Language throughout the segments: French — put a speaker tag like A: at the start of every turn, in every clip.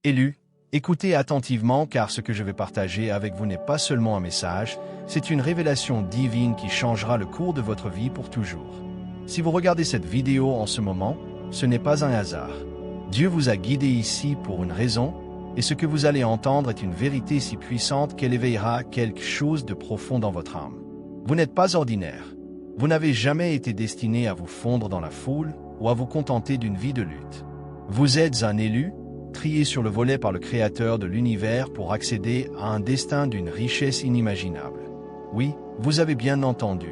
A: Élu, écoutez attentivement car ce que je vais partager avec vous n'est pas seulement un message, c'est une révélation divine qui changera le cours de votre vie pour toujours. Si vous regardez cette vidéo en ce moment, ce n'est pas un hasard. Dieu vous a guidé ici pour une raison, et ce que vous allez entendre est une vérité si puissante qu'elle éveillera quelque chose de profond dans votre âme. Vous n'êtes pas ordinaire. Vous n'avez jamais été destiné à vous fondre dans la foule ou à vous contenter d'une vie de lutte. Vous êtes un élu, trié sur le volet par le Créateur de l'univers pour accéder à un destin d'une richesse inimaginable. Oui, vous avez bien entendu.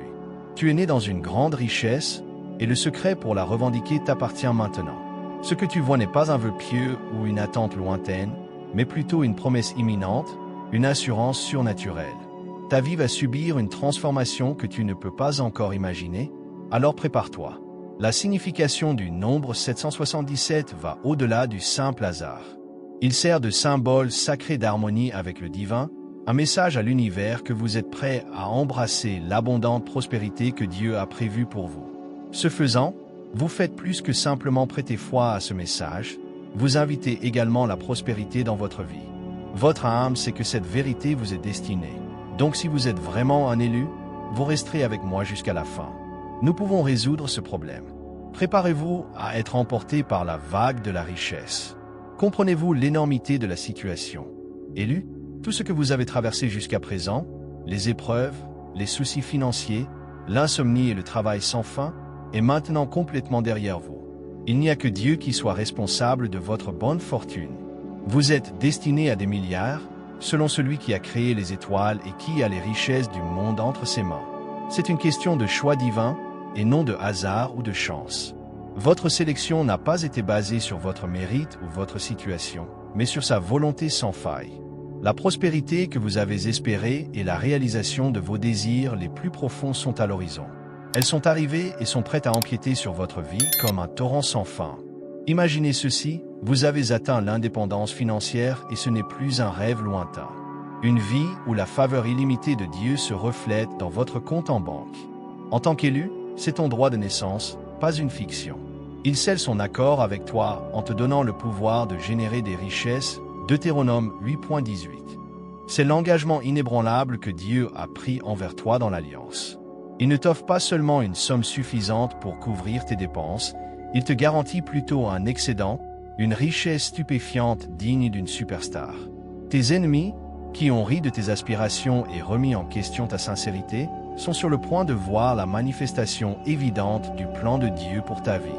A: Tu es né dans une grande richesse, et le secret pour la revendiquer t'appartient maintenant. Ce que tu vois n'est pas un vœu pieux ou une attente lointaine, mais plutôt une promesse imminente, une assurance surnaturelle. Ta vie va subir une transformation que tu ne peux pas encore imaginer, alors prépare-toi. La signification du nombre 777 va au-delà du simple hasard. Il sert de symbole sacré d'harmonie avec le divin, un message à l'univers que vous êtes prêt à embrasser l'abondante prospérité que Dieu a prévue pour vous. Ce faisant, vous faites plus que simplement prêter foi à ce message, vous invitez également la prospérité dans votre vie. Votre âme sait que cette vérité vous est destinée. Donc si vous êtes vraiment un élu, vous resterez avec moi jusqu'à la fin. Nous pouvons résoudre ce problème. Préparez-vous à être emporté par la vague de la richesse. Comprenez-vous l'énormité de la situation? Élu, tout ce que vous avez traversé jusqu'à présent, les épreuves, les soucis financiers, l'insomnie et le travail sans fin, est maintenant complètement derrière vous. Il n'y a que Dieu qui soit responsable de votre bonne fortune. Vous êtes destiné à des milliards, selon celui qui a créé les étoiles et qui a les richesses du monde entre ses mains. C'est une question de choix divin, et non de hasard ou de chance. Votre sélection n'a pas été basée sur votre mérite ou votre situation, mais sur sa volonté sans faille. La prospérité que vous avez espérée et la réalisation de vos désirs les plus profonds sont à l'horizon. Elles sont arrivées et sont prêtes à empiéter sur votre vie comme un torrent sans fin. Imaginez ceci, vous avez atteint l'indépendance financière et ce n'est plus un rêve lointain. Une vie où la faveur illimitée de Dieu se reflète dans votre compte en banque. En tant qu'élu, c'est ton droit de naissance, pas une fiction. Il scelle son accord avec toi en te donnant le pouvoir de générer des richesses, Deutéronome 8.18. C'est l'engagement inébranlable que Dieu a pris envers toi dans l'Alliance. Il ne t'offre pas seulement une somme suffisante pour couvrir tes dépenses, il te garantit plutôt un excédent, une richesse stupéfiante digne d'une superstar. Tes ennemis, qui ont ri de tes aspirations et remis en question ta sincérité, sont sur le point de voir la manifestation évidente du plan de Dieu pour ta vie.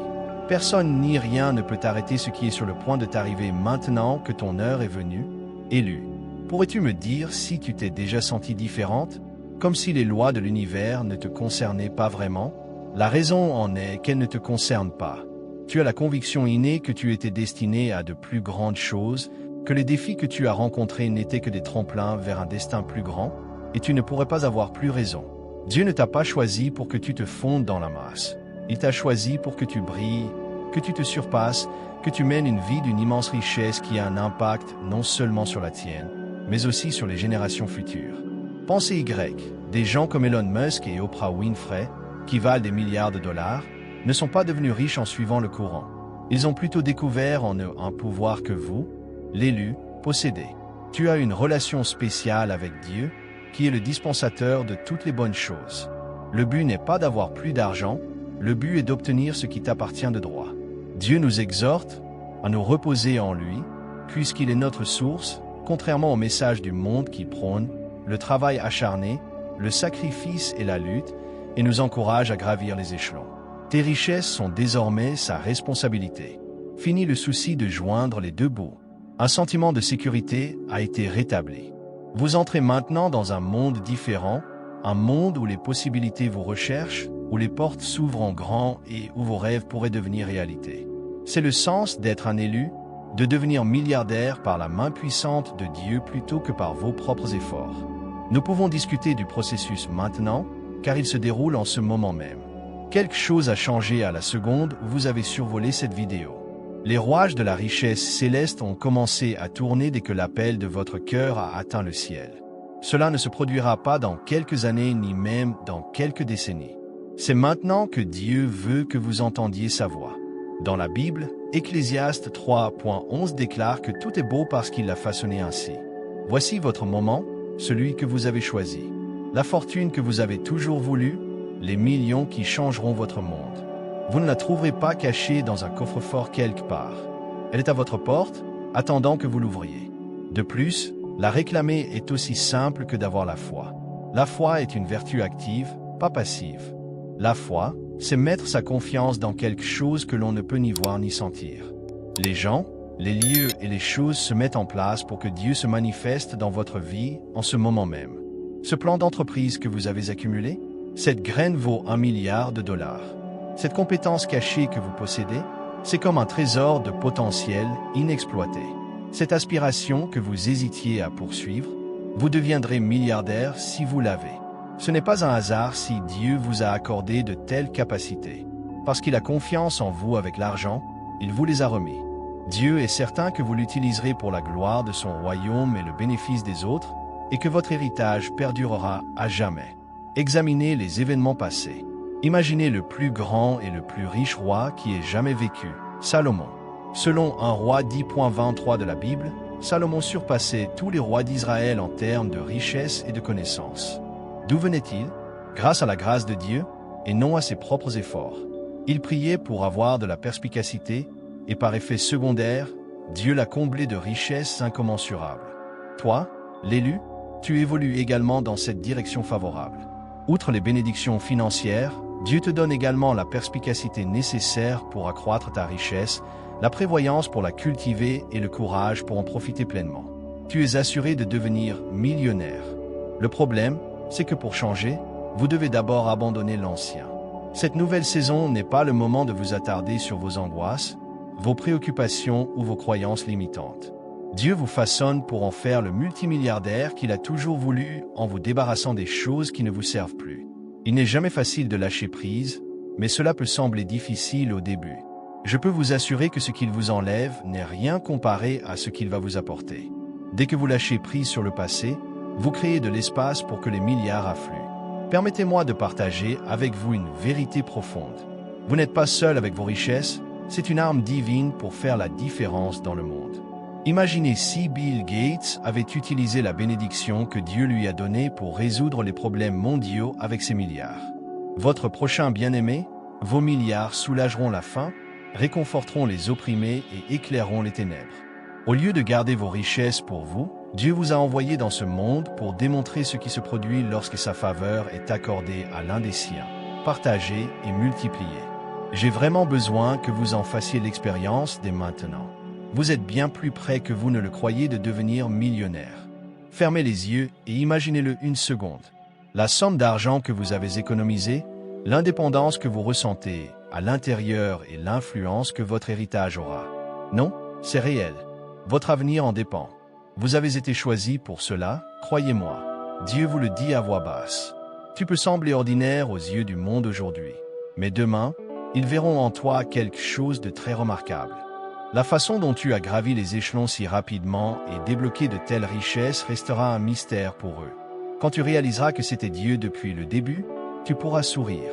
A: Personne ni rien ne peut arrêter ce qui est sur le point de t'arriver maintenant que ton heure est venue. Élu, pourrais-tu me dire si tu t'es déjà sentie différente, comme si les lois de l'univers ne te concernaient pas vraiment? La raison en est qu'elles ne te concernent pas. Tu as la conviction innée que tu étais destiné à de plus grandes choses, que les défis que tu as rencontrés n'étaient que des tremplins vers un destin plus grand, et tu ne pourrais pas avoir plus raison. Dieu ne t'a pas choisi pour que tu te fondes dans la masse. Il t'a choisi pour que tu brilles, que tu te surpasses, que tu mènes une vie d'une immense richesse qui a un impact non seulement sur la tienne, mais aussi sur les générations futures. Pensez Y, des gens comme Elon Musk et Oprah Winfrey, qui valent des milliards de dollars, ne sont pas devenus riches en suivant le courant. Ils ont plutôt découvert en eux un pouvoir que vous, l'élu, possédez. Tu as une relation spéciale avec Dieu, qui est le dispensateur de toutes les bonnes choses. Le but n'est pas d'avoir plus d'argent, le but est d'obtenir ce qui t'appartient de droit. Dieu nous exhorte à nous reposer en lui, puisqu'il est notre source, contrairement au message du monde qui prône le travail acharné, le sacrifice et la lutte, et nous encourage à gravir les échelons. Tes richesses sont désormais sa responsabilité. Fini le souci de joindre les deux bouts. Un sentiment de sécurité a été rétabli. Vous entrez maintenant dans un monde différent, un monde où les possibilités vous recherchent, où les portes s'ouvrent en grand et où vos rêves pourraient devenir réalité. C'est le sens d'être un élu, de devenir milliardaire par la main puissante de Dieu plutôt que par vos propres efforts. Nous pouvons discuter du processus maintenant, car il se déroule en ce moment même. Quelque chose a changé à la seconde où vous avez survolé cette vidéo. Les rouages de la richesse céleste ont commencé à tourner dès que l'appel de votre cœur a atteint le ciel. Cela ne se produira pas dans quelques années ni même dans quelques décennies. C'est maintenant que Dieu veut que vous entendiez sa voix. Dans la Bible, Ecclésiaste 3.11 déclare que tout est beau parce qu'il l'a façonné ainsi. Voici votre moment, celui que vous avez choisi. La fortune que vous avez toujours voulu, les millions qui changeront votre monde. Vous ne la trouverez pas cachée dans un coffre-fort quelque part. Elle est à votre porte, attendant que vous l'ouvriez. De plus, la réclamer est aussi simple que d'avoir la foi. La foi est une vertu active, pas passive. La foi, c'est mettre sa confiance dans quelque chose que l'on ne peut ni voir ni sentir. Les gens, les lieux et les choses se mettent en place pour que Dieu se manifeste dans votre vie en ce moment même. Ce plan d'entreprise que vous avez accumulé, cette graine vaut $1 milliard. Cette compétence cachée que vous possédez, c'est comme un trésor de potentiel inexploité. Cette aspiration que vous hésitiez à poursuivre, vous deviendrez milliardaire si vous l'avez. Ce n'est pas un hasard si Dieu vous a accordé de telles capacités. Parce qu'il a confiance en vous avec l'argent, il vous les a remis. Dieu est certain que vous l'utiliserez pour la gloire de son royaume et le bénéfice des autres, et que votre héritage perdurera à jamais. Examinez les événements passés. Imaginez le plus grand et le plus riche roi qui ait jamais vécu, Salomon. Selon 1 Roi 10.23 de la Bible, Salomon surpassait tous les rois d'Israël en termes de richesse et de connaissances. D'où venait-il? Grâce à la grâce de Dieu, et non à ses propres efforts. Il priait pour avoir de la perspicacité, et par effet secondaire, Dieu l'a comblé de richesses incommensurables. Toi, l'élu, tu évolues également dans cette direction favorable. Outre les bénédictions financières, Dieu te donne également la perspicacité nécessaire pour accroître ta richesse, la prévoyance pour la cultiver et le courage pour en profiter pleinement. Tu es assuré de devenir millionnaire. Le problème, c'est que pour changer, vous devez d'abord abandonner l'ancien. Cette nouvelle saison n'est pas le moment de vous attarder sur vos angoisses, vos préoccupations ou vos croyances limitantes. Dieu vous façonne pour en faire le multimilliardaire qu'il a toujours voulu en vous débarrassant des choses qui ne vous servent plus. Il n'est jamais facile de lâcher prise, mais cela peut sembler difficile au début. Je peux vous assurer que ce qu'il vous enlève n'est rien comparé à ce qu'il va vous apporter. Dès que vous lâchez prise sur le passé, vous créez de l'espace pour que les milliards affluent. Permettez-moi de partager avec vous une vérité profonde. Vous n'êtes pas seul avec vos richesses, c'est une arme divine pour faire la différence dans le monde. Imaginez si Bill Gates avait utilisé la bénédiction que Dieu lui a donnée pour résoudre les problèmes mondiaux avec ses milliards. Votre prochain bien-aimé, vos milliards soulageront la faim, réconforteront les opprimés et éclaireront les ténèbres. Au lieu de garder vos richesses pour vous, Dieu vous a envoyé dans ce monde pour démontrer ce qui se produit lorsque sa faveur est accordée à l'un des siens, partagée et multipliée. J'ai vraiment besoin que vous en fassiez l'expérience dès maintenant. Vous êtes bien plus près que vous ne le croyez de devenir millionnaire. Fermez les yeux et imaginez-le une seconde. La somme d'argent que vous avez économisée, l'indépendance que vous ressentez à l'intérieur et l'influence que votre héritage aura. Non, c'est réel. Votre avenir en dépend. Vous avez été choisi pour cela, croyez-moi. Dieu vous le dit à voix basse. Tu peux sembler ordinaire aux yeux du monde aujourd'hui, mais demain, ils verront en toi quelque chose de très remarquable. La façon dont tu as gravi les échelons si rapidement et débloqué de telles richesses restera un mystère pour eux. Quand tu réaliseras que c'était Dieu depuis le début, tu pourras sourire.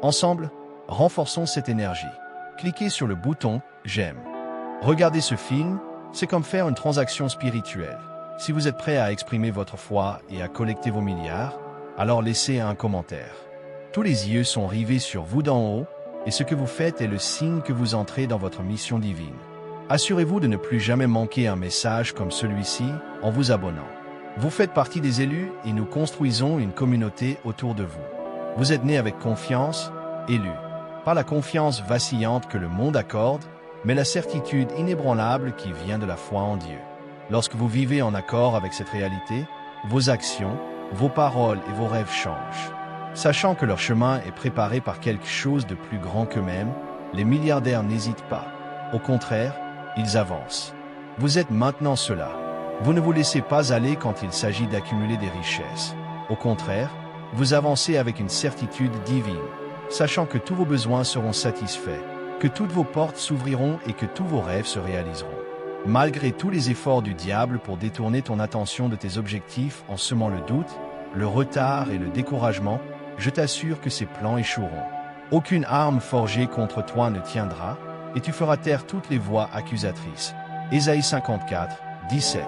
A: Ensemble, renforçons cette énergie. Cliquez sur le bouton « J'aime ». Regardez ce film, c'est comme faire une transaction spirituelle. Si vous êtes prêt à exprimer votre foi et à collecter vos milliards, alors laissez un commentaire. Tous les yeux sont rivés sur vous d'en haut, et ce que vous faites est le signe que vous entrez dans votre mission divine. Assurez-vous de ne plus jamais manquer un message comme celui-ci en vous abonnant. Vous faites partie des élus et nous construisons une communauté autour de vous. Vous êtes né avec confiance, élu. Pas la confiance vacillante que le monde accorde, mais la certitude inébranlable qui vient de la foi en Dieu. Lorsque vous vivez en accord avec cette réalité, vos actions, vos paroles et vos rêves changent. Sachant que leur chemin est préparé par quelque chose de plus grand qu'eux-mêmes, les milliardaires n'hésitent pas. Au contraire, ils avancent. Vous êtes maintenant cela. Vous ne vous laissez pas aller quand il s'agit d'accumuler des richesses. Au contraire, vous avancez avec une certitude divine, sachant que tous vos besoins seront satisfaits, que toutes vos portes s'ouvriront et que tous vos rêves se réaliseront. Malgré tous les efforts du diable pour détourner ton attention de tes objectifs en semant le doute, le retard et le découragement, je t'assure que ces plans échoueront. Aucune arme forgée contre toi ne tiendra, et tu feras taire toutes les voix accusatrices. Ésaïe 54, 17.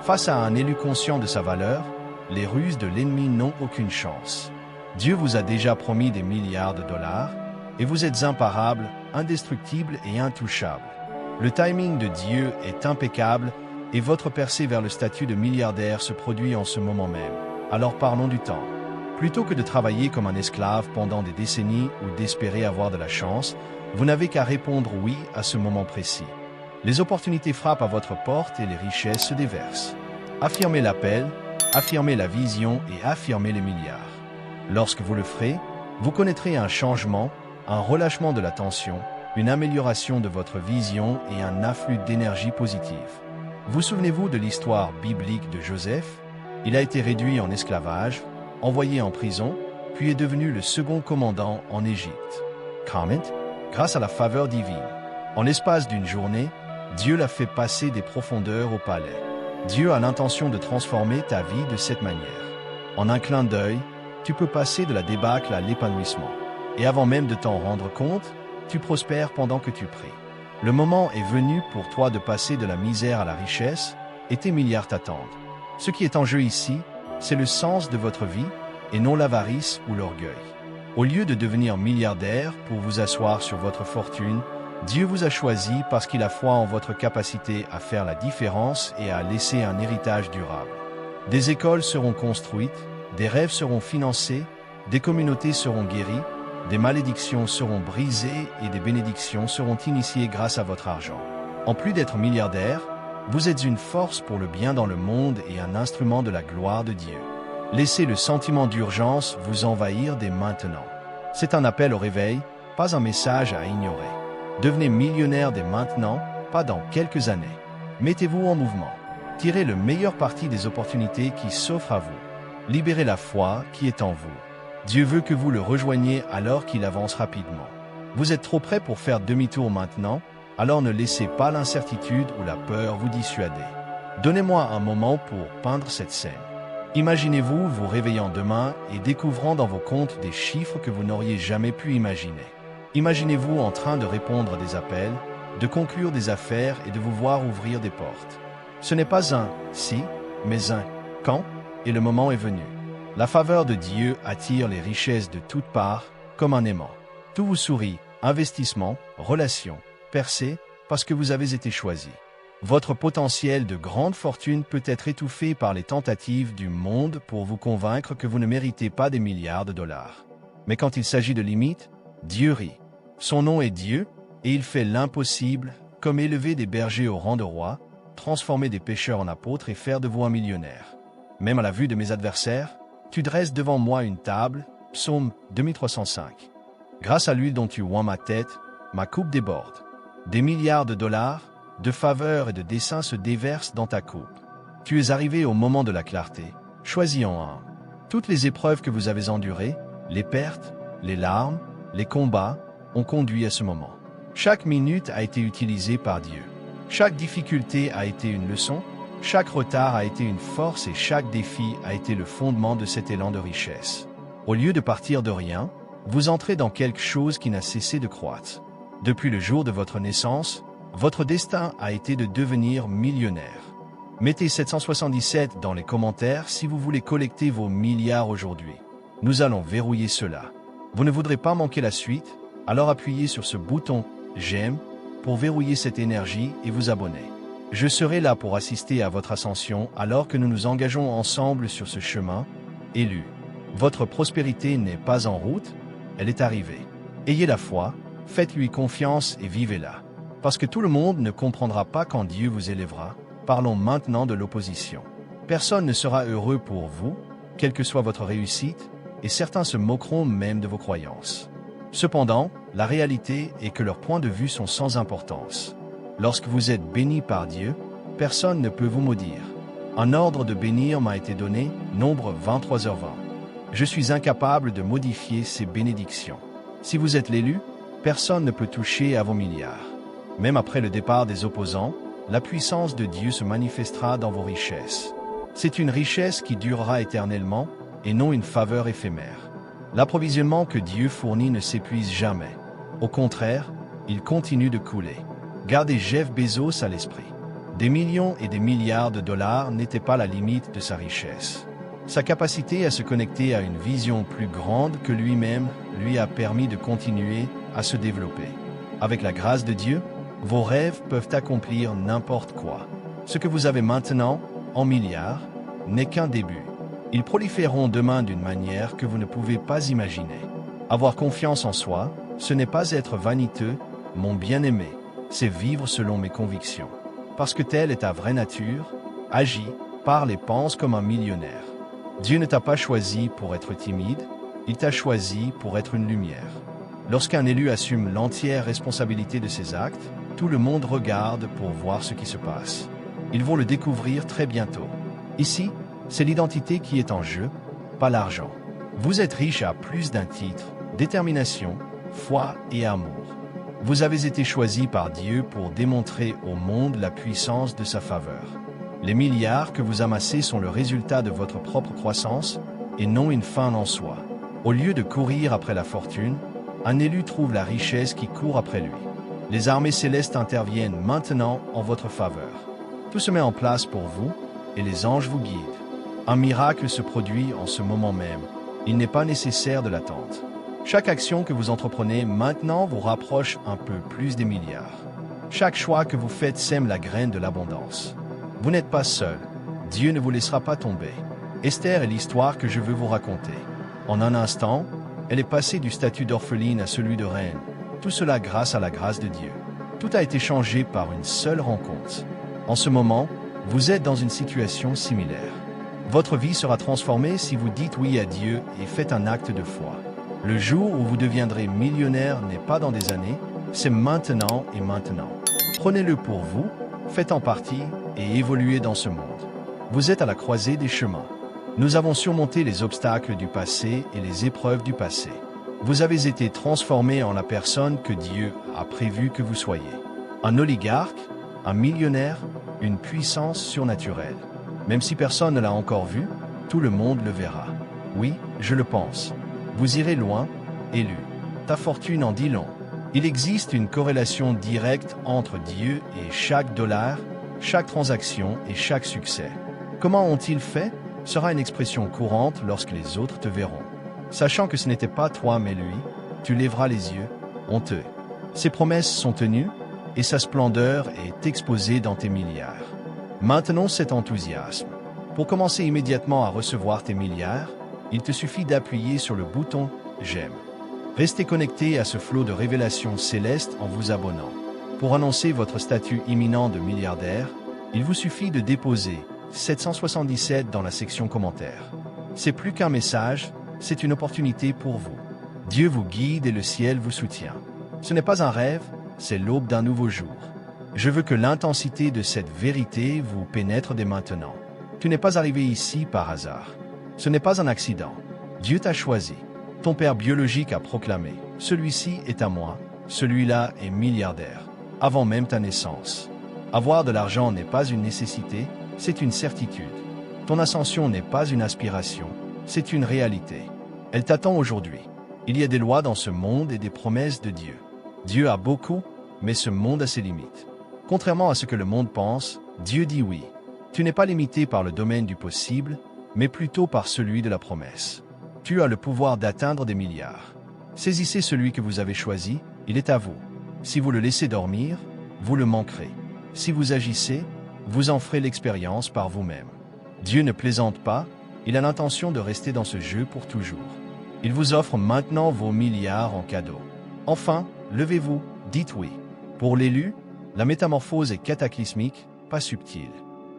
A: Face à un élu conscient de sa valeur, les ruses de l'ennemi n'ont aucune chance. Dieu vous a déjà promis des milliards de dollars, et vous êtes imparables, indestructibles et intouchables. Le timing de Dieu est impeccable, et votre percée vers le statut de milliardaire se produit en ce moment même. Alors parlons du temps. Plutôt que de travailler comme un esclave pendant des décennies ou d'espérer avoir de la chance, vous n'avez qu'à répondre oui à ce moment précis. Les opportunités frappent à votre porte et les richesses se déversent. Affirmez l'appel, affirmez la vision et affirmez les milliards. Lorsque vous le ferez, vous connaîtrez un changement, un relâchement de la tension, une amélioration de votre vision et un afflux d'énergie positive. Vous souvenez-vous de l'histoire biblique de Joseph? Il a été réduit en esclavage, envoyé en prison, puis est devenu le second commandant en Égypte. Comment? Grâce à la faveur divine. En l'espace d'une journée, Dieu l'a fait passer des profondeurs au palais. Dieu a l'intention de transformer ta vie de cette manière. En un clin d'œil, tu peux passer de la débâcle à l'épanouissement. Et avant même de t'en rendre compte, tu prospères pendant que tu pries. Le moment est venu pour toi de passer de la misère à la richesse, et tes milliards t'attendent. Ce qui est en jeu ici, c'est le sens de votre vie, et non l'avarice ou l'orgueil. Au lieu de devenir milliardaire pour vous asseoir sur votre fortune, Dieu vous a choisi parce qu'il a foi en votre capacité à faire la différence et à laisser un héritage durable. Des écoles seront construites, des rêves seront financés, des communautés seront guéries, des malédictions seront brisées et des bénédictions seront initiées grâce à votre argent. En plus d'être milliardaire, vous êtes une force pour le bien dans le monde et un instrument de la gloire de Dieu. Laissez le sentiment d'urgence vous envahir dès maintenant. C'est un appel au réveil, pas un message à ignorer. Devenez millionnaire dès maintenant, pas dans quelques années. Mettez-vous en mouvement. Tirez le meilleur parti des opportunités qui s'offrent à vous. Libérez la foi qui est en vous. Dieu veut que vous le rejoigniez alors qu'il avance rapidement. Vous êtes trop prêt pour faire demi-tour maintenant, alors ne laissez pas l'incertitude ou la peur vous dissuader. Donnez-moi un moment pour peindre cette scène. Imaginez-vous vous réveillant demain et découvrant dans vos comptes des chiffres que vous n'auriez jamais pu imaginer. Imaginez-vous en train de répondre à des appels, de conclure des affaires et de vous voir ouvrir des portes. Ce n'est pas un « si », mais un « quand » et le moment est venu. La faveur de Dieu attire les richesses de toutes parts, comme un aimant. Tout vous sourit, investissement, relations, percée, parce que vous avez été choisi. Votre potentiel de grande fortune peut être étouffé par les tentatives du monde pour vous convaincre que vous ne méritez pas des milliards de dollars. Mais quand il s'agit de limites, Dieu rit. Son nom est Dieu, et il fait l'impossible, comme élever des bergers au rang de roi, transformer des pécheurs en apôtres et faire de vous un millionnaire. Même à la vue de mes adversaires, tu dresses devant moi une table, psaume 2305. Grâce à l'huile dont tu oins ma tête, ma coupe déborde. Des milliards de dollars, de faveurs et de desseins se déversent dans ta coupe. Tu es arrivé au moment de la clarté. Choisis-en un. Toutes les épreuves que vous avez endurées, les pertes, les larmes, les combats, ont conduit à ce moment. Chaque minute a été utilisée par Dieu. Chaque difficulté a été une leçon, chaque retard a été une force et chaque défi a été le fondement de cet élan de richesse. Au lieu de partir de rien, vous entrez dans quelque chose qui n'a cessé de croître. Depuis le jour de votre naissance, votre destin a été de devenir millionnaire. Mettez 777 dans les commentaires si vous voulez collecter vos milliards aujourd'hui. Nous allons verrouiller cela. Vous ne voudrez pas manquer la suite, alors appuyez sur ce bouton « J'aime » pour verrouiller cette énergie et vous abonner. Je serai là pour assister à votre ascension alors que nous nous engageons ensemble sur ce chemin. Élu. Votre prospérité n'est pas en route, elle est arrivée. Ayez la foi, faites-lui confiance et vivez-la. Parce que tout le monde ne comprendra pas quand Dieu vous élèvera, parlons maintenant de l'opposition. Personne ne sera heureux pour vous, quelle que soit votre réussite, et certains se moqueront même de vos croyances. Cependant, la réalité est que leurs points de vue sont sans importance. Lorsque vous êtes béni par Dieu, personne ne peut vous maudire. Un ordre de bénir m'a été donné, Nombre 23h20. Je suis incapable de modifier ces bénédictions. Si vous êtes l'élu, personne ne peut toucher à vos milliards. Même après le départ des opposants, la puissance de Dieu se manifestera dans vos richesses. C'est une richesse qui durera éternellement et non une faveur éphémère. L'approvisionnement que Dieu fournit ne s'épuise jamais. Au contraire, il continue de couler. Gardez Jeff Bezos à l'esprit. Des millions et des milliards de dollars n'étaient pas la limite de sa richesse. Sa capacité à se connecter à une vision plus grande que lui-même lui a permis de continuer à se développer. Avec la grâce de Dieu, vos rêves peuvent accomplir n'importe quoi. Ce que vous avez maintenant, en milliards, n'est qu'un début. Ils proliféreront demain d'une manière que vous ne pouvez pas imaginer. Avoir confiance en soi, ce n'est pas être vaniteux, mon bien-aimé, c'est vivre selon mes convictions. Parce que telle est ta vraie nature, agis, parle et pense comme un millionnaire. Dieu ne t'a pas choisi pour être timide, il t'a choisi pour être une lumière. Lorsqu'un élu assume l'entière responsabilité de ses actes, tout le monde regarde pour voir ce qui se passe. Ils vont le découvrir très bientôt. Ici, c'est l'identité qui est en jeu, pas l'argent. Vous êtes riche à plus d'un titre, détermination, foi et amour. Vous avez été choisi par Dieu pour démontrer au monde la puissance de sa faveur. Les milliards que vous amassez sont le résultat de votre propre croissance et non une fin en soi. Au lieu de courir après la fortune, un élu trouve la richesse qui court après lui. Les armées célestes interviennent maintenant en votre faveur. Tout se met en place pour vous et les anges vous guident. Un miracle se produit en ce moment même. Il n'est pas nécessaire de l'attendre. Chaque action que vous entreprenez maintenant vous rapproche un peu plus des milliards. Chaque choix que vous faites sème la graine de l'abondance. Vous n'êtes pas seul. Dieu ne vous laissera pas tomber. Esther est l'histoire que je veux vous raconter. En un instant, elle est passée du statut d'orpheline à celui de reine. Tout cela grâce à la grâce de Dieu. Tout a été changé par une seule rencontre. En ce moment, vous êtes dans une situation similaire. Votre vie sera transformée si vous dites oui à Dieu et faites un acte de foi. Le jour où vous deviendrez millionnaire n'est pas dans des années, c'est maintenant et maintenant. Prenez-le pour vous, faites en partie et évoluez dans ce monde. Vous êtes à la croisée des chemins. Nous avons surmonté les obstacles du passé et les épreuves du passé. Vous avez été transformé en la personne que Dieu a prévu que vous soyez. Un oligarque, un millionnaire, une puissance surnaturelle. Même si personne ne l'a encore vu, tout le monde le verra. Oui, je le pense. Vous irez loin, élu. Ta fortune en dit long. Il existe une corrélation directe entre Dieu et chaque dollar, chaque transaction et chaque succès. Comment ont-ils fait? Sera une expression courante lorsque les autres te verront. Sachant que ce n'était pas toi mais lui, tu lèveras les yeux, honteux. Ses promesses sont tenues et sa splendeur est exposée dans tes milliards. Maintenons cet enthousiasme. Pour commencer immédiatement à recevoir tes milliards, il te suffit d'appuyer sur le bouton « J'aime ». Restez connecté à ce flot de révélations célestes en vous abonnant. Pour annoncer votre statut imminent de milliardaire, il vous suffit de déposer 777 dans la section commentaires. C'est plus qu'un message, c'est une opportunité pour vous. Dieu vous guide et le ciel vous soutient. Ce n'est pas un rêve, c'est l'aube d'un nouveau jour. Je veux que l'intensité de cette vérité vous pénètre dès maintenant. Tu n'es pas arrivé ici par hasard. Ce n'est pas un accident. Dieu t'a choisi. Ton père biologique a proclamé « Celui-ci est à moi, celui-là est milliardaire », avant même ta naissance. Avoir de l'argent n'est pas une nécessité, c'est une certitude. Ton ascension n'est pas une aspiration, c'est une réalité. Elle t'attend aujourd'hui. Il y a des lois dans ce monde et des promesses de Dieu. Dieu a beaucoup, mais ce monde a ses limites. Contrairement à ce que le monde pense, Dieu dit oui. Tu n'es pas limité par le domaine du possible, mais plutôt par celui de la promesse. Tu as le pouvoir d'atteindre des milliards. Saisissez celui que vous avez choisi, il est à vous. Si vous le laissez dormir, vous le manquerez. Si vous agissez, vous en ferez l'expérience par vous-même. Dieu ne plaisante pas, il a l'intention de rester dans ce jeu pour toujours. Il vous offre maintenant vos milliards en cadeau. Enfin, levez-vous, dites oui. Pour l'élu, la métamorphose est cataclysmique, pas subtile.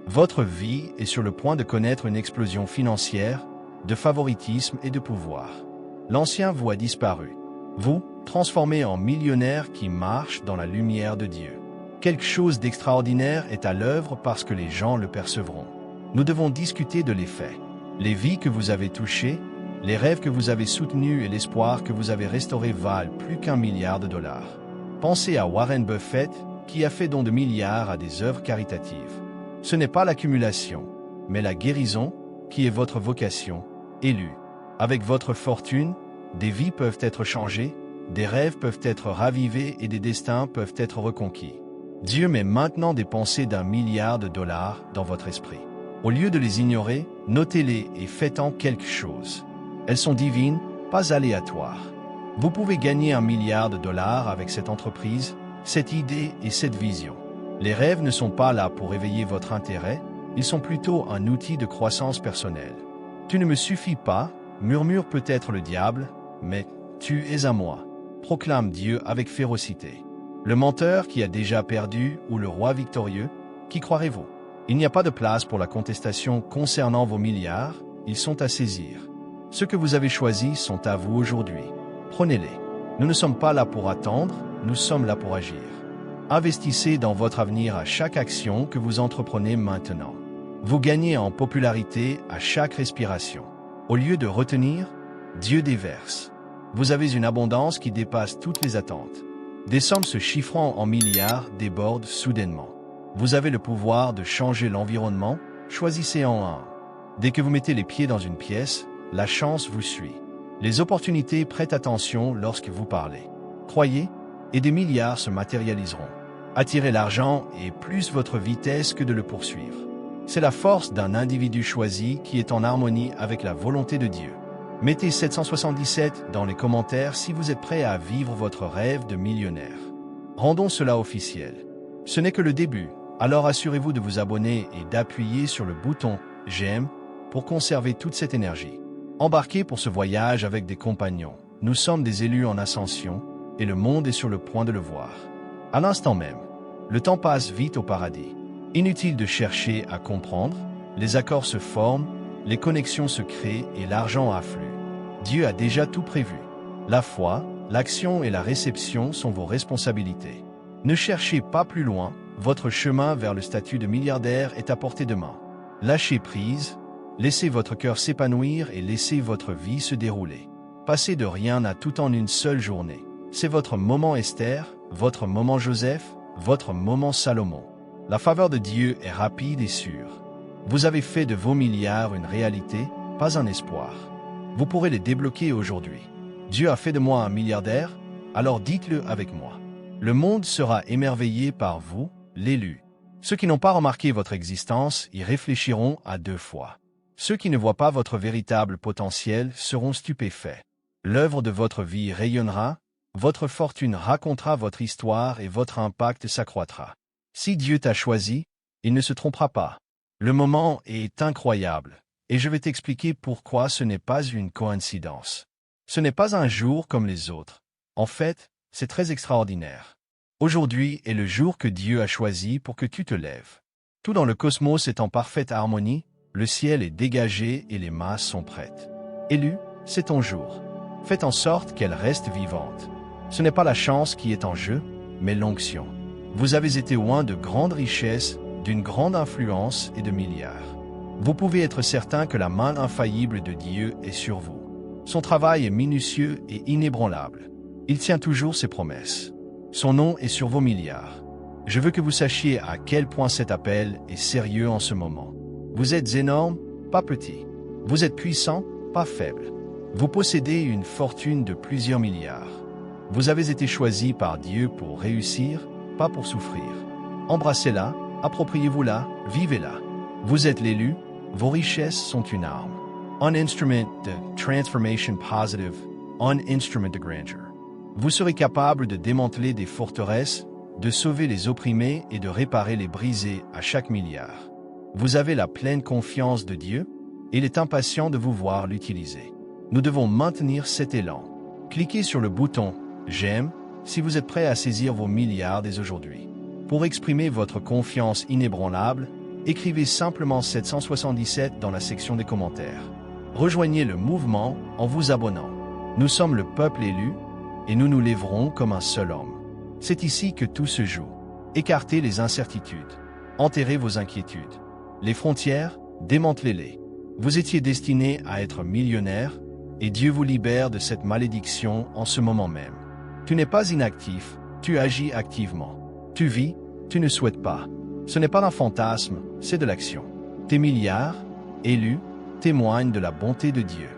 A: Votre vie est sur le point de connaître une explosion financière, de favoritisme et de pouvoir. L'ancien vous a disparu. Vous, transformé en millionnaire qui marche dans la lumière de Dieu. Quelque chose d'extraordinaire est à l'œuvre parce que les gens le percevront. Nous devons discuter de l'effet. Les vies que vous avez touchées, les rêves que vous avez soutenus et l'espoir que vous avez restauré valent plus qu'1 milliard de dollars. Pensez à Warren Buffett, qui a fait don de milliards à des œuvres caritatives. Ce n'est pas l'accumulation, mais la guérison, qui est votre vocation, élue. Avec votre fortune, des vies peuvent être changées, des rêves peuvent être ravivés et des destins peuvent être reconquis. Dieu met maintenant des pensées d'1 milliard de dollars dans votre esprit. Au lieu de les ignorer, notez-les et faites-en quelque chose. Elles sont divines, pas aléatoires. Vous pouvez gagner 1 milliard de dollars avec cette entreprise, cette idée et cette vision. Les rêves ne sont pas là pour éveiller votre intérêt, ils sont plutôt un outil de croissance personnelle. Tu ne me suffis pas, murmure peut-être le diable, mais tu es à moi, proclame Dieu avec férocité. Le menteur qui a déjà perdu ou le roi victorieux, qui croirez-vous? Il n'y a pas de place pour la contestation concernant vos milliards, ils sont à saisir. Ceux que vous avez choisis sont à vous aujourd'hui. Prenez-les. Nous ne sommes pas là pour attendre, nous sommes là pour agir. Investissez dans votre avenir à chaque action que vous entreprenez maintenant. Vous gagnez en popularité à chaque respiration. Au lieu de retenir, Dieu déverse. Vous avez une abondance qui dépasse toutes les attentes. Des sommes se chiffrant en milliards débordent soudainement. Vous avez le pouvoir de changer l'environnement, choisissez en un. Dès que vous mettez les pieds dans une pièce, la chance vous suit. Les opportunités prêtent attention lorsque vous parlez. Croyez, et des milliards se matérialiseront. Attirez l'argent et plus votre vitesse que de le poursuivre. C'est la force d'un individu choisi qui est en harmonie avec la volonté de Dieu. Mettez 777 dans les commentaires si vous êtes prêt à vivre votre rêve de millionnaire. Rendons cela officiel. Ce n'est que le début, alors assurez-vous de vous abonner et d'appuyer sur le bouton « J'aime » pour conserver toute cette énergie. Embarquez pour ce voyage avec des compagnons. Nous sommes des élus en ascension et le monde est sur le point de le voir. À l'instant même, le temps passe vite au paradis. Inutile de chercher à comprendre, les accords se forment, les connexions se créent et l'argent afflue. Dieu a déjà tout prévu. La foi, l'action et la réception sont vos responsabilités. Ne cherchez pas plus loin, votre chemin vers le statut de milliardaire est à portée de main. Lâchez prise, laissez votre cœur s'épanouir et laissez votre vie se dérouler. Passez de rien à tout en une seule journée. C'est votre moment Esther, votre moment Joseph, votre moment Salomon. La faveur de Dieu est rapide et sûre. Vous avez fait de vos milliards une réalité, pas un espoir. Vous pourrez les débloquer aujourd'hui. Dieu a fait de moi un milliardaire, alors dites-le avec moi. Le monde sera émerveillé par vous, l'élu. Ceux qui n'ont pas remarqué votre existence y réfléchiront à 2 fois. Ceux qui ne voient pas votre véritable potentiel seront stupéfaits. L'œuvre de votre vie rayonnera, votre fortune racontera votre histoire et votre impact s'accroîtra. Si Dieu t'a choisi, il ne se trompera pas. Le moment est incroyable, et je vais t'expliquer pourquoi ce n'est pas une coïncidence. Ce n'est pas un jour comme les autres. En fait, c'est très extraordinaire. Aujourd'hui est le jour que Dieu a choisi pour que tu te lèves. Tout dans le cosmos est en parfaite harmonie, le ciel est dégagé et les masses sont prêtes. Élu, c'est ton jour. Faites en sorte qu'elle reste vivante. Ce n'est pas la chance qui est en jeu, mais l'onction. Vous avez été loin de grandes richesses, d'une grande influence et de milliards. Vous pouvez être certain que la main infaillible de Dieu est sur vous. Son travail est minutieux et inébranlable. Il tient toujours ses promesses. Son nom est sur vos milliards. Je veux que vous sachiez à quel point cet appel est sérieux en ce moment. Vous êtes énorme, pas petit. Vous êtes puissant, pas faible. Vous possédez une fortune de plusieurs milliards. Vous avez été choisi par Dieu pour réussir, pas pour souffrir. Embrassez-la, appropriez-vous-la, vivez-la. Vous êtes l'élu, vos richesses sont une arme. Un instrument de transformation positive, un instrument de grandeur. Vous serez capable de démanteler des forteresses, de sauver les opprimés et de réparer les brisés à chaque milliard. Vous avez la pleine confiance de Dieu, et il est impatient de vous voir l'utiliser. Nous devons maintenir cet élan. Cliquez sur le bouton « J'aime » si vous êtes prêt à saisir vos milliards dès aujourd'hui. Pour exprimer votre confiance inébranlable, écrivez simplement 777 dans la section des commentaires. Rejoignez le mouvement en vous abonnant. Nous sommes le peuple élu, et nous nous lèverons comme un seul homme. C'est ici que tout se joue. Écartez les incertitudes. Enterrez vos inquiétudes. Les frontières, démantelez-les. Vous étiez destiné à être millionnaire, et Dieu vous libère de cette malédiction en ce moment même. Tu n'es pas inactif, tu agis activement. Tu vis, tu ne souhaites pas. Ce n'est pas un fantasme, c'est de l'action. Tes milliards, élus, témoignent de la bonté de Dieu.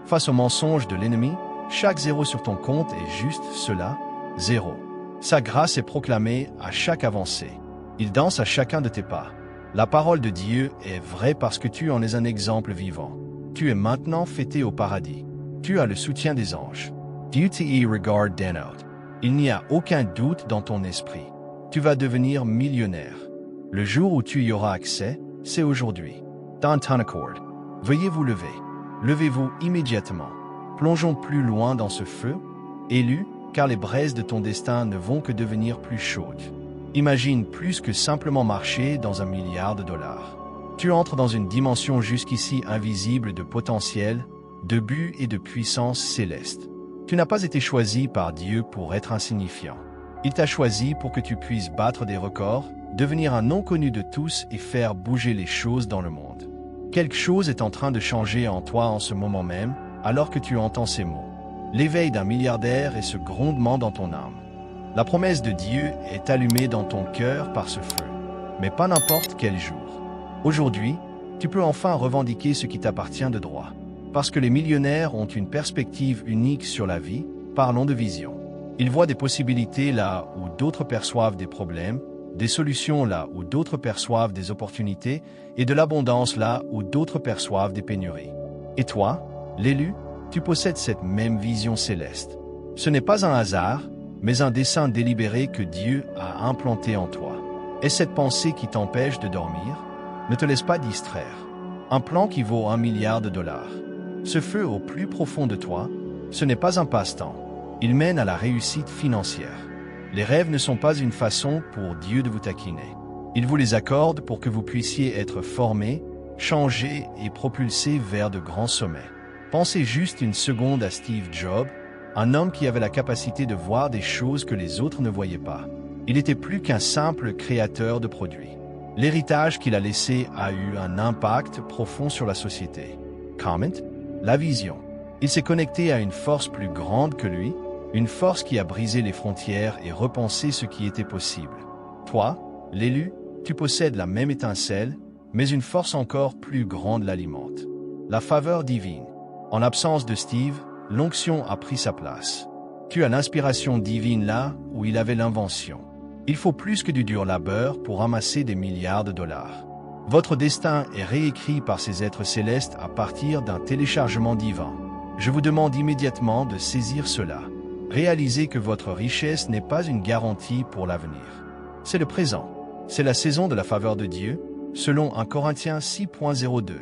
A: Face aux mensonges de l'ennemi, Chaque zéro sur ton compte est juste cela, zéro. Sa grâce est proclamée à chaque avancée. Il danse à chacun de tes pas. La parole de Dieu est vraie parce que tu en es un exemple vivant. Tu es maintenant fêté au paradis. Tu as le soutien des anges. Dieu t'y regarde d'en haut. Il n'y a aucun doute dans ton esprit. Tu vas devenir millionnaire. Le jour où tu y auras accès, c'est aujourd'hui. Dans ton accord. Veuillez vous lever. Levez-vous immédiatement. Plongeons plus loin dans ce feu, élu, car les braises de ton destin ne vont que devenir plus chaudes. Imagine plus que simplement marcher dans $1 milliard. Tu entres dans une dimension jusqu'ici invisible de potentiel, de but et de puissance céleste. Tu n'as pas été choisi par Dieu pour être insignifiant. Il t'a choisi pour que tu puisses battre des records, devenir un nom connu de tous et faire bouger les choses dans le monde. Quelque chose est en train de changer en toi en ce moment même, alors que tu entends ces mots. L'éveil d'un milliardaire et ce grondement dans ton âme. La promesse de Dieu est allumée dans ton cœur par ce feu, mais pas n'importe quel jour. Aujourd'hui, tu peux enfin revendiquer ce qui t'appartient de droit. Parce que les millionnaires ont une perspective unique sur la vie, parlons de vision. Ils voient des possibilités là où d'autres perçoivent des problèmes, des solutions là où d'autres perçoivent des opportunités, et de l'abondance là où d'autres perçoivent des pénuries. Et toi, l'élu, tu possèdes cette même vision céleste. Ce n'est pas un hasard, mais un dessein délibéré que Dieu a implanté en toi. Et cette pensée qui t'empêche de dormir, ne te laisse pas distraire. Un plan qui vaut $1 milliard. Ce feu au plus profond de toi, ce n'est pas un passe-temps. Il mène à la réussite financière. Les rêves ne sont pas une façon pour Dieu de vous taquiner. Il vous les accorde pour que vous puissiez être formés, changés et propulsés vers de grands sommets. Pensez juste une seconde à Steve Jobs, un homme qui avait la capacité de voir des choses que les autres ne voyaient pas. Il n'était plus qu'un simple créateur de produits. L'héritage qu'il a laissé a eu un impact profond sur la société. Comment? La vision. Il s'est connecté à une force plus grande que lui, une force qui a brisé les frontières et repensé ce qui était possible. Toi, l'élu, tu possèdes la même étincelle, mais une force encore plus grande l'alimente. La faveur divine. En l'absence de Steve, l'onction a pris sa place. Tu as l'inspiration divine là où il avait l'invention. Il faut plus que du dur labeur pour amasser des milliards de dollars. Votre destin est réécrit par ces êtres célestes à partir d'un téléchargement divin. Je vous demande immédiatement de saisir cela. Réalisez que votre richesse n'est pas une garantie pour l'avenir. C'est le présent. C'est la saison de la faveur de Dieu, selon 1 Corinthiens 6.02.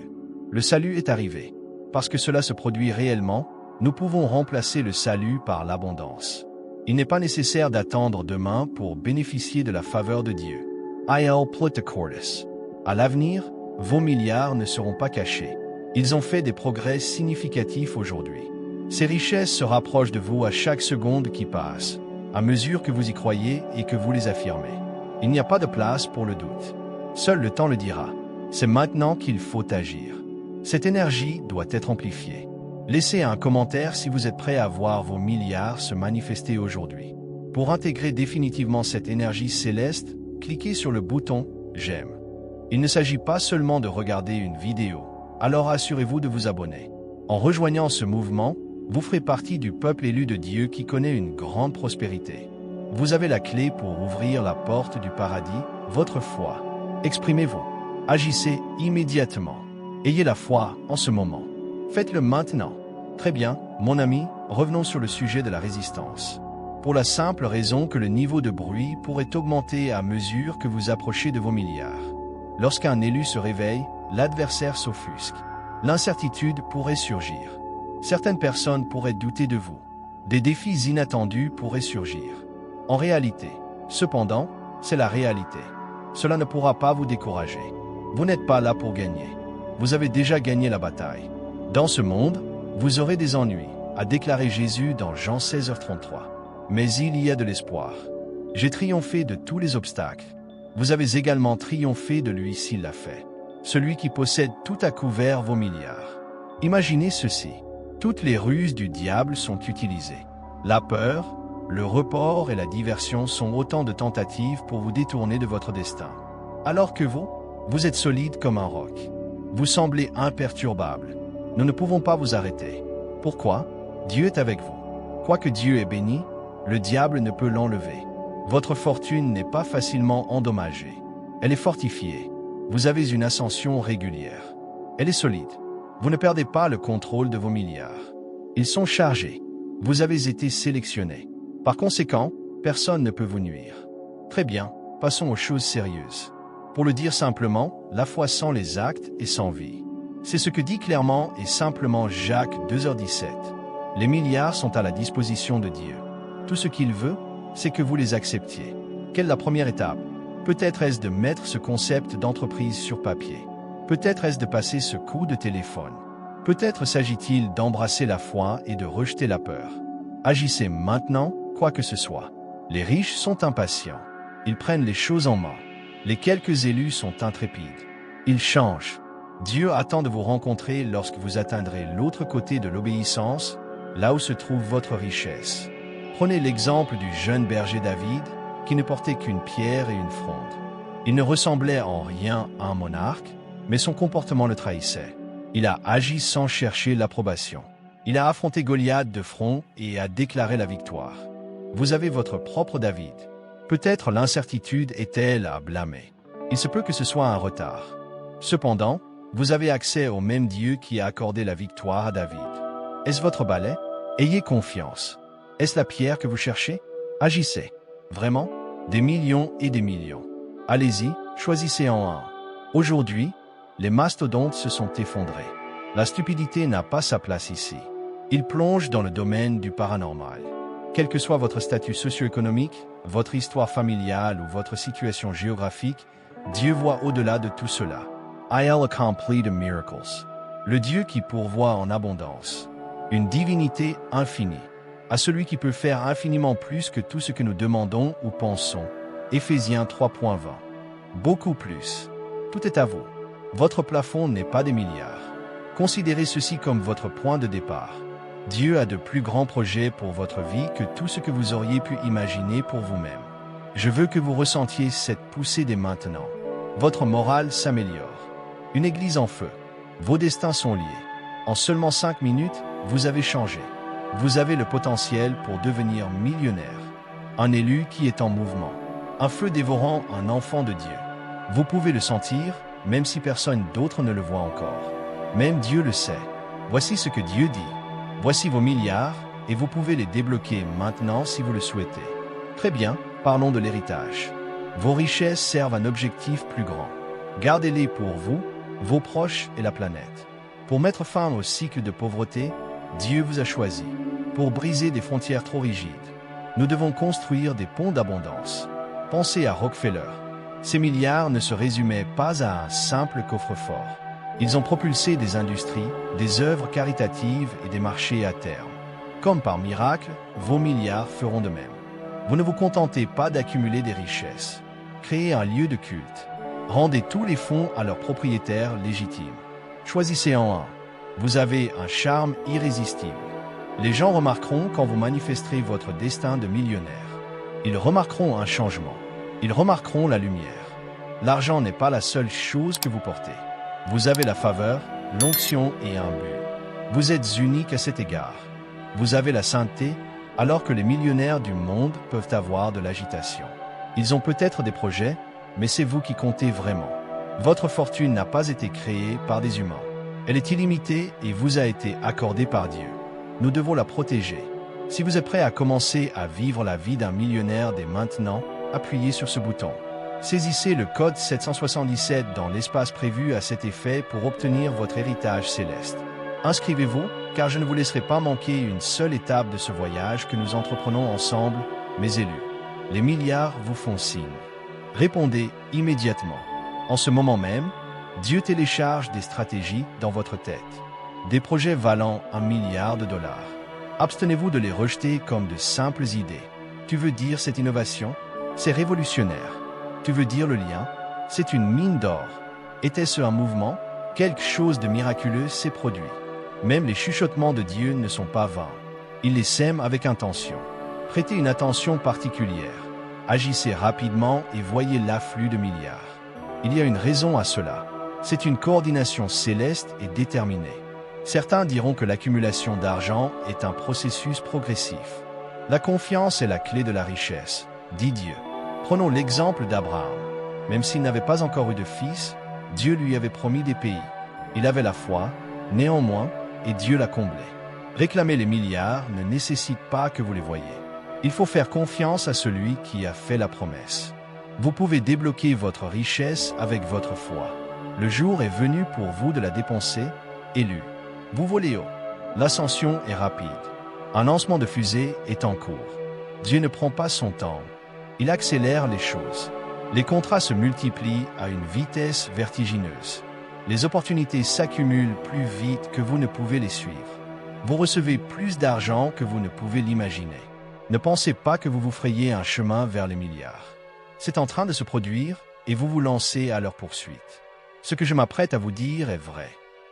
A: Le salut est arrivé. Parce que cela se produit réellement, nous pouvons remplacer le salut par l'abondance. Il n'est pas nécessaire d'attendre demain pour bénéficier de la faveur de Dieu. Il Plutocordis. À l'avenir, vos milliards ne seront pas cachés. Ils ont fait des progrès significatifs aujourd'hui. Ces richesses se rapprochent de vous à chaque seconde qui passe, à mesure que vous y croyez et que vous les affirmez. Il n'y a pas de place pour le doute. Seul le temps le dira. C'est maintenant qu'il faut agir. Cette énergie doit être amplifiée. Laissez un commentaire si vous êtes prêt à voir vos milliards se manifester aujourd'hui. Pour intégrer définitivement cette énergie céleste, cliquez sur le bouton « J'aime ». Il ne s'agit pas seulement de regarder une vidéo, alors assurez-vous de vous abonner. En rejoignant ce mouvement, vous ferez partie du peuple élu de Dieu qui connaît une grande prospérité. Vous avez la clé pour ouvrir la porte du paradis, votre foi. Exprimez-vous. Agissez immédiatement. Ayez la foi en ce moment. Faites-le maintenant. Très bien, mon ami, revenons sur le sujet de la résistance. Pour la simple raison que le niveau de bruit pourrait augmenter à mesure que vous approchez de vos milliards. Lorsqu'un élu se réveille, l'adversaire s'offusque. L'incertitude pourrait surgir. Certaines personnes pourraient douter de vous. Des défis inattendus pourraient surgir. En réalité, cependant, c'est la réalité. Cela ne pourra pas vous décourager. Vous n'êtes pas là pour gagner. Vous avez déjà gagné la bataille. Dans ce monde, vous aurez des ennuis, a déclaré Jésus dans Jean 16h33. Mais il y a de l'espoir. J'ai triomphé de tous les obstacles. Vous avez également triomphé de lui s'il l'a fait. Celui qui possède tout à couvert vos milliards. Imaginez ceci. Toutes les ruses du diable sont utilisées. La peur, le report et la diversion sont autant de tentatives pour vous détourner de votre destin. Alors que vous êtes solide comme un roc. Vous semblez imperturbable. Nous ne pouvons pas vous arrêter. Pourquoi? Dieu est avec vous. Quoique Dieu est béni, le diable ne peut l'enlever. Votre fortune n'est pas facilement endommagée. Elle est fortifiée. Vous avez une ascension régulière. Elle est solide. Vous ne perdez pas le contrôle de vos milliards. Ils sont chargés. Vous avez été sélectionné. Par conséquent, personne ne peut vous nuire. Très bien, passons aux choses sérieuses. Pour le dire simplement, la foi sans les actes est sans vie. C'est ce que dit clairement et simplement Jacques 2h17. Les milliards sont à la disposition de Dieu. Tout ce qu'il veut, c'est que vous les acceptiez. Quelle est la première étape? Peut-être est-ce de mettre ce concept d'entreprise sur papier. Peut-être est-ce de passer ce coup de téléphone. Peut-être s'agit-il d'embrasser la foi et de rejeter la peur. Agissez maintenant, quoi que ce soit. Les riches sont impatients. Ils prennent les choses en main. Les quelques élus sont intrépides. Ils changent. Dieu attend de vous rencontrer lorsque vous atteindrez l'autre côté de l'obéissance, là où se trouve votre richesse. Prenez l'exemple du jeune berger David, qui ne portait qu'une pierre et une fronde. Il ne ressemblait en rien à un monarque, mais son comportement le trahissait. Il a agi sans chercher l'approbation. Il a affronté Goliath de front et a déclaré la victoire. Vous avez votre propre David. Peut-être l'incertitude est-elle à blâmer. Il se peut que ce soit un retard. Cependant, vous avez accès au même Dieu qui a accordé la victoire à David. Est-ce votre balai? Ayez confiance. Est-ce la pierre que vous cherchez? Agissez. Vraiment? Des millions et des millions. Allez-y, choisissez en un. Aujourd'hui, les mastodontes se sont effondrés. La stupidité n'a pas sa place ici. Ils plongent dans le domaine du paranormal. Quel que soit votre statut socio-économique, votre histoire familiale ou votre situation géographique, Dieu voit au-delà de tout cela. I'll accomplish the miracles. Le Dieu qui pourvoit en abondance. Une divinité infinie. À celui qui peut faire infiniment plus que tout ce que nous demandons ou pensons. Éphésiens 3.20. Beaucoup plus. Tout est à vous. Votre plafond n'est pas des milliards. Considérez ceci comme votre point de départ. Dieu a de plus grands projets pour votre vie que tout ce que vous auriez pu imaginer pour vous-même. Je veux que vous ressentiez cette poussée dès maintenant. Votre morale s'améliore. Une église en feu. Vos destins sont liés. En seulement 5 minutes, vous avez changé. Vous avez le potentiel pour devenir millionnaire. Un élu qui est en mouvement. Un feu dévorant un enfant de Dieu. Vous pouvez le sentir, même si personne d'autre ne le voit encore. Même Dieu le sait. Voici ce que Dieu dit. Voici vos milliards, et vous pouvez les débloquer maintenant si vous le souhaitez. Très bien, parlons de l'héritage. Vos richesses servent un objectif plus grand. Gardez-les pour vous, vos proches et la planète. Pour mettre fin au cycle de pauvreté, Dieu vous a choisi. Pour briser des frontières trop rigides, nous devons construire des ponts d'abondance. Pensez à Rockefeller. Ces milliards ne se résumaient pas à un simple coffre-fort. Ils ont propulsé des industries, des œuvres caritatives et des marchés à terme. Comme par miracle, vos milliards feront de même. Vous ne vous contentez pas d'accumuler des richesses. Créez un lieu de culte. Rendez tous les fonds à leurs propriétaires légitimes. Choisissez en un. Vous avez un charme irrésistible. Les gens remarqueront quand vous manifesterez votre destin de millionnaire. Ils remarqueront un changement. Ils remarqueront la lumière. L'argent n'est pas la seule chose que vous portez. Vous avez la faveur, l'onction et un but. Vous êtes unique à cet égard. Vous avez la sainteté, alors que les millionnaires du monde peuvent avoir de l'agitation. Ils ont peut-être des projets, mais c'est vous qui comptez vraiment. Votre fortune n'a pas été créée par des humains. Elle est illimitée et vous a été accordée par Dieu. Nous devons la protéger. Si vous êtes prêt à commencer à vivre la vie d'un millionnaire dès maintenant, appuyez sur ce bouton. Saisissez le code 777 dans l'espace prévu à cet effet pour obtenir votre héritage céleste. Inscrivez-vous, car je ne vous laisserai pas manquer une seule étape de ce voyage que nous entreprenons ensemble, mes élus. Les milliards vous font signe. Répondez immédiatement. En ce moment même, Dieu télécharge des stratégies dans votre tête. Des projets valant $1 milliard. Abstenez-vous de les rejeter comme de simples idées. Tu veux dire cette innovation? C'est révolutionnaire. Tu veux dire le lien? C'est une mine d'or. Était-ce un mouvement? Quelque chose de miraculeux s'est produit. Même les chuchotements de Dieu ne sont pas vains. Il les sème avec intention. Prêtez une attention particulière. Agissez rapidement et voyez l'afflux de milliards. Il y a une raison à cela. C'est une coordination céleste et déterminée. Certains diront que l'accumulation d'argent est un processus progressif. La confiance est la clé de la richesse, dit Dieu. Prenons l'exemple d'Abraham. Même s'il n'avait pas encore eu de fils, Dieu lui avait promis des pays. Il avait la foi, néanmoins, et Dieu l'a comblé. Réclamer les milliards ne nécessite pas que vous les voyiez. Il faut faire confiance à celui qui a fait la promesse. Vous pouvez débloquer votre richesse avec votre foi. Le jour est venu pour vous de la dépenser, élu. Vous volez haut. L'ascension est rapide. Un lancement de fusée est en cours. Dieu ne prend pas son temps. Il accélère les choses. Les contrats se multiplient à une vitesse vertigineuse. Les opportunités s'accumulent plus vite que vous ne pouvez les suivre. Vous recevez plus d'argent que vous ne pouvez l'imaginer. Ne pensez pas que vous vous frayez un chemin vers les milliards. C'est en train de se produire et vous vous lancez à leur poursuite. Ce que je m'apprête à vous dire est vrai.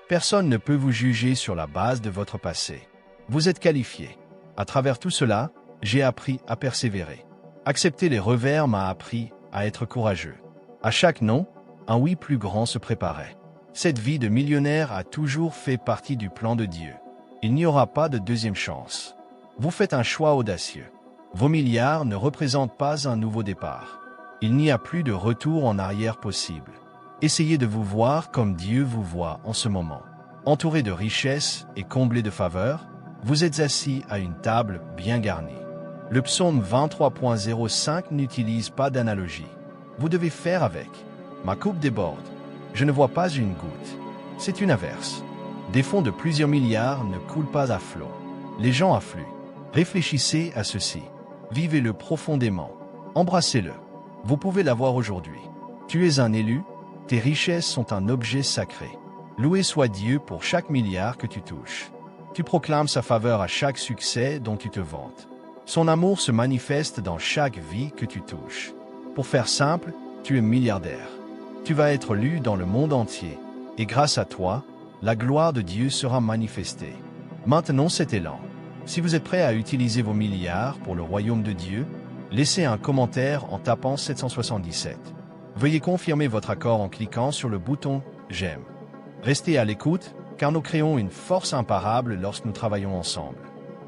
A: Personne ne peut vous juger sur la base de votre passé. Vous êtes qualifié. À travers tout cela, j'ai appris à persévérer. Accepter les revers m'a appris à être courageux. À chaque non, un oui plus grand se préparait. Cette vie de millionnaire a toujours fait partie du plan de Dieu. Il n'y aura pas de deuxième chance. Vous faites un choix audacieux. Vos milliards ne représentent pas un nouveau départ. Il n'y a plus de retour en arrière possible. Essayez de vous voir comme Dieu vous voit en ce moment. Entouré de richesses et comblé de faveurs, vous êtes assis à une table bien garnie. Le psaume 23.05 n'utilise pas d'analogie. Vous devez faire avec. Ma coupe déborde. Je ne vois pas une goutte. C'est une averse. Des fonds de plusieurs milliards ne coulent pas à flot. Les gens affluent. Réfléchissez à ceci. Vivez-le profondément. Embrassez-le. Vous pouvez l'avoir aujourd'hui. Tu es un élu. Tes richesses sont un objet sacré. Loué soit Dieu pour chaque milliard que tu touches. Tu proclames sa faveur à chaque succès dont tu te vantes. Son amour se manifeste dans chaque vie que tu touches. Pour faire simple, tu es milliardaire. Tu vas être lu dans le monde entier. Et grâce à toi, la gloire de Dieu sera manifestée. Maintenant cet élan. Si vous êtes prêt à utiliser vos milliards pour le royaume de Dieu, laissez un commentaire en tapant 777. Veuillez confirmer votre accord en cliquant sur le bouton « J'aime ». Restez à l'écoute, car nous créons une force imparable lorsque nous travaillons ensemble.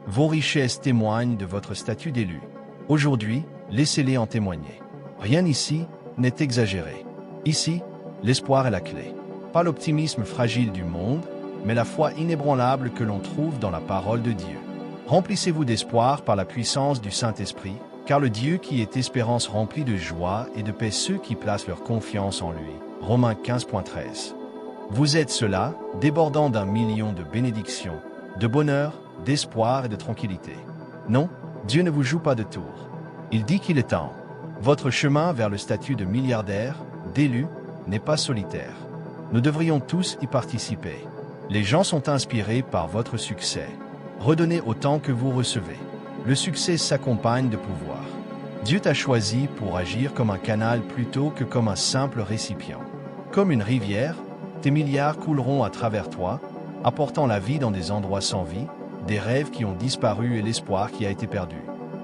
A: Vos richesses témoignent de votre statut d'élu. Aujourd'hui, laissez-les en témoigner. Rien ici n'est exagéré. Ici, l'espoir est la clé. Pas l'optimisme fragile du monde, mais la foi inébranlable que l'on trouve dans la parole de Dieu. Remplissez-vous d'espoir par la puissance du Saint-Esprit, car le Dieu qui est espérance remplit de joie et de paix ceux qui placent leur confiance en lui. Romains 15.13. Vous êtes cela, débordant d'1 million de bénédictions, de bonheur, d'espoir et de tranquillité. Non, Dieu ne vous joue pas de tour. Il dit qu'il est temps. Votre chemin vers le statut de milliardaire, d'élu, n'est pas solitaire. Nous devrions tous y participer. Les gens sont inspirés par votre succès. Redonnez autant que vous recevez. Le succès s'accompagne de pouvoir. Dieu t'a choisi pour agir comme un canal plutôt que comme un simple récipient. Comme une rivière, tes milliards couleront à travers toi, apportant la vie dans des endroits sans vie, des rêves qui ont disparu et l'espoir qui a été perdu.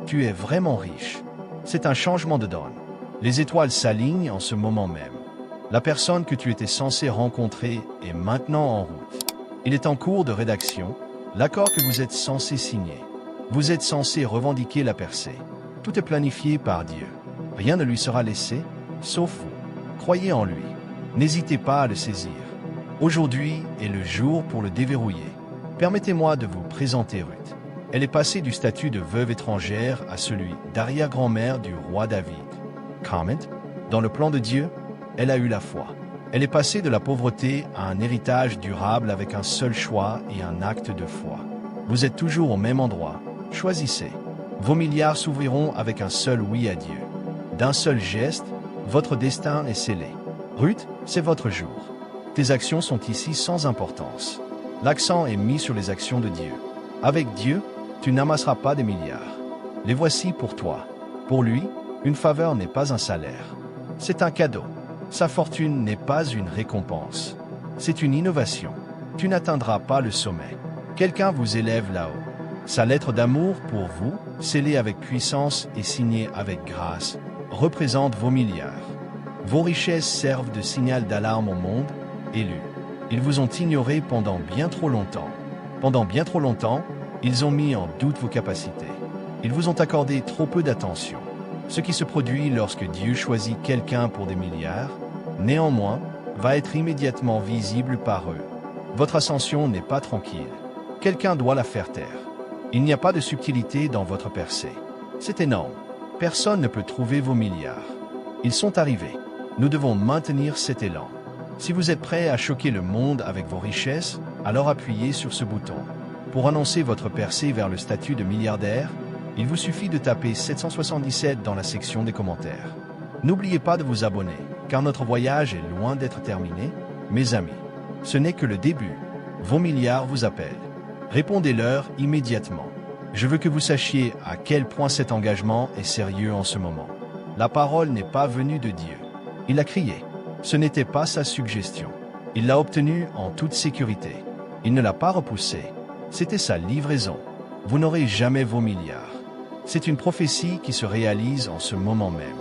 A: Tu es vraiment riche. C'est un changement de donne. Les étoiles s'alignent en ce moment même. La personne que tu étais censé rencontrer est maintenant en route. Il est en cours de rédaction, l'accord que vous êtes censé signer. Vous êtes censé revendiquer la percée. Tout est planifié par Dieu. Rien ne lui sera laissé, sauf vous. Croyez en lui. N'hésitez pas à le saisir. Aujourd'hui est le jour pour le déverrouiller. Permettez-moi de vous présenter Ruth. Elle est passée du statut de veuve étrangère à celui d'arrière-grand-mère du roi David. Comment? Dans le plan de Dieu, elle a eu la foi. Elle est passée de la pauvreté à un héritage durable avec un seul choix et un acte de foi. Vous êtes toujours au même endroit. Choisissez. Vos milliards s'ouvriront avec un seul oui à Dieu. D'un seul geste, votre destin est scellé. Ruth, c'est votre jour. Tes actions sont ici sans importance. L'accent est mis sur les actions de Dieu. Avec Dieu, tu n'amasseras pas des milliards. Les voici pour toi. Pour lui, une faveur n'est pas un salaire. C'est un cadeau. Sa fortune n'est pas une récompense. C'est une innovation. Tu n'atteindras pas le sommet. Quelqu'un vous élève là-haut. Sa lettre d'amour pour vous, scellée avec puissance et signée avec grâce, représente vos milliards. Vos richesses servent de signal d'alarme au monde, élu. Ils vous ont ignoré pendant bien trop longtemps. Pendant bien trop longtemps, ils ont mis en doute vos capacités. Ils vous ont accordé trop peu d'attention. Ce qui se produit lorsque Dieu choisit quelqu'un pour des milliards, néanmoins, va être immédiatement visible par eux. Votre ascension n'est pas tranquille. Quelqu'un doit la faire taire. Il n'y a pas de subtilité dans votre percée. C'est énorme. Personne ne peut trouver vos milliards. Ils sont arrivés. Nous devons maintenir cet élan. Si vous êtes prêt à choquer le monde avec vos richesses, alors appuyez sur ce bouton. Pour annoncer votre percée vers le statut de milliardaire, il vous suffit de taper 777 dans la section des commentaires. N'oubliez pas de vous abonner, car notre voyage est loin d'être terminé, mes amis. Ce n'est que le début. Vos milliards vous appellent. Répondez-leur immédiatement. Je veux que vous sachiez à quel point cet engagement est sérieux en ce moment. La parole n'est pas venue de Dieu. Il a crié. Ce n'était pas sa suggestion. Il l'a obtenue en toute sécurité. Il ne l'a pas repoussée. C'était sa livraison. Vous n'aurez jamais vos milliards. C'est une prophétie qui se réalise en ce moment même.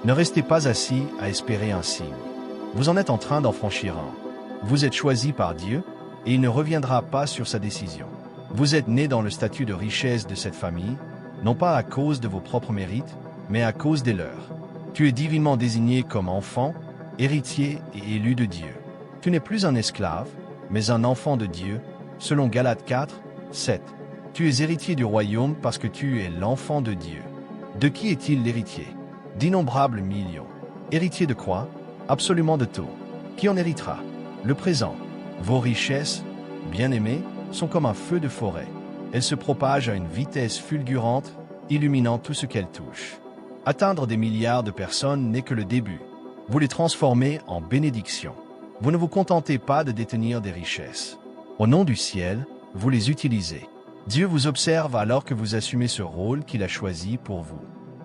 A: Ne restez pas assis à espérer un signe. Vous en êtes en train d'en franchir un. Vous êtes choisi par Dieu et il ne reviendra pas sur sa décision. Vous êtes né dans le statut de richesse de cette famille, non pas à cause de vos propres mérites, mais à cause des leurs. Tu es divinement désigné comme enfant, héritier et élu de Dieu. Tu n'es plus un esclave, mais un enfant de Dieu, selon Galates 4, 7. Tu es héritier du royaume parce que tu es l'enfant de Dieu. De qui est-il l'héritier? D'innombrables millions. Héritier de quoi? Absolument de tout. Qui en héritera? Le présent. Vos richesses, bien-aimés, sont comme un feu de forêt. Elles se propagent à une vitesse fulgurante, illuminant tout ce qu'elles touchent. Atteindre des milliards de personnes n'est que le début. Vous les transformez en bénédictions. Vous ne vous contentez pas de détenir des richesses. Au nom du ciel, vous les utilisez. Dieu vous observe alors que vous assumez ce rôle qu'il a choisi pour vous.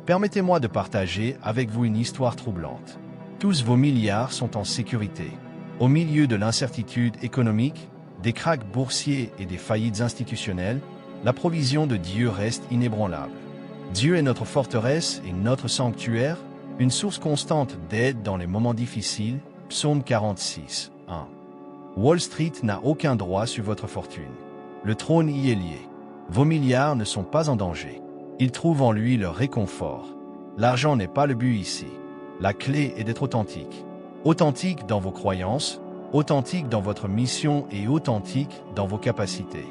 A: Permettez-moi de partager avec vous une histoire troublante. Tous vos milliards sont en sécurité. Au milieu de l'incertitude économique, des krachs boursiers et des faillites institutionnelles, la provision de Dieu reste inébranlable. Dieu est notre forteresse et notre sanctuaire, une source constante d'aide dans les moments difficiles. Psaume 46, 1. Wall Street n'a aucun droit sur votre fortune. Le trône y est lié. Vos milliards ne sont pas en danger. Ils trouvent en lui leur réconfort. L'argent n'est pas le but ici. La clé est d'être authentique. Authentique dans vos croyances, authentique dans votre mission et authentique dans vos capacités.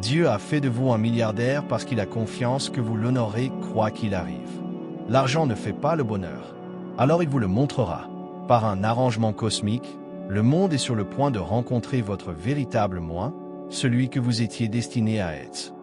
A: Dieu a fait de vous un milliardaire parce qu'il a confiance que vous l'honorez quoi qu'il arrive. L'argent ne fait pas le bonheur. Alors il vous le montrera. Par un arrangement cosmique, le monde est sur le point de rencontrer votre véritable moi, celui que vous étiez destiné à être.